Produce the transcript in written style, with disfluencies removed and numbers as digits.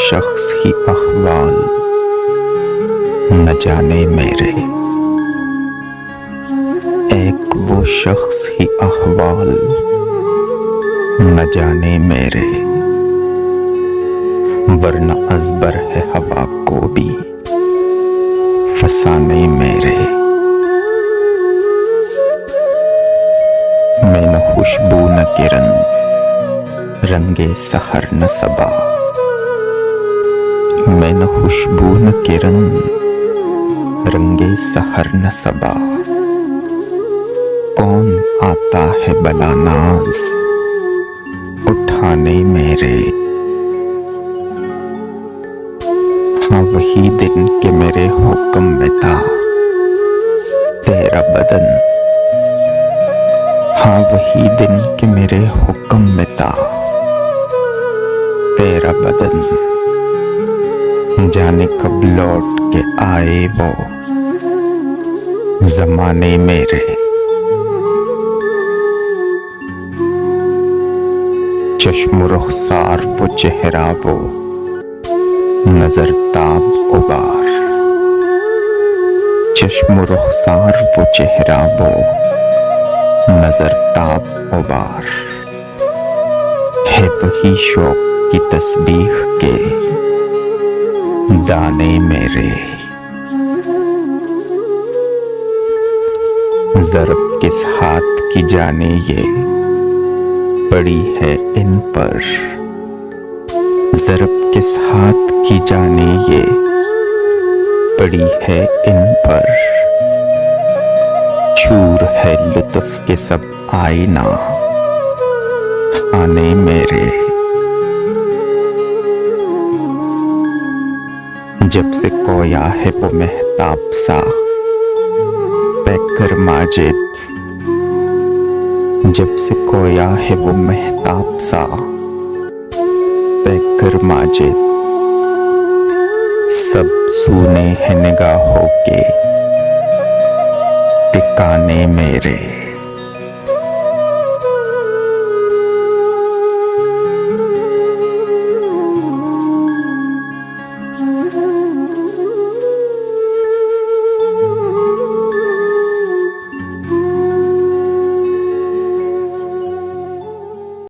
शख्स ही अहवाल न जाने मेरे, एक वो शख्स ही अहवाल न जाने मेरे, वरना अज़बर है हवा को भी फसाने मेरे। मैं न खुशबू न किरण, रंगे सहर न सबा, मैं न खुशबू न किरण, रंगे सहर न सबा। कौन आता है बला नाज उठाने मेरे। हाँ वही दिन के मेरे हुक्म में था तेरा बदन, हाँ वही दिन के मेरे हुक्म में था तेरा बदन। जाने कब लौट के आए वो ज़माने मेरे। चश्म रुखसार वो चेहरा वो नजर ताब उबार, चश्म रुखसार वो चेहरा वो नजर ताब उबार। है वही शौक की तस्बीह के दाने मेरे। ज़रब किस हाथ की जाने ये पड़ी है इन पर, ज़रब किस हाथ की जाने ये पड़ी है इन पर। चूर है लुत्फ के सब आईना खाने मेरे। जब से कोया है वो महताब सा पैकर माजिद, जब से कोया है वो महताब सा पैकर माजिद। सब सूने हैं निगाहों के टिकाने मेरे।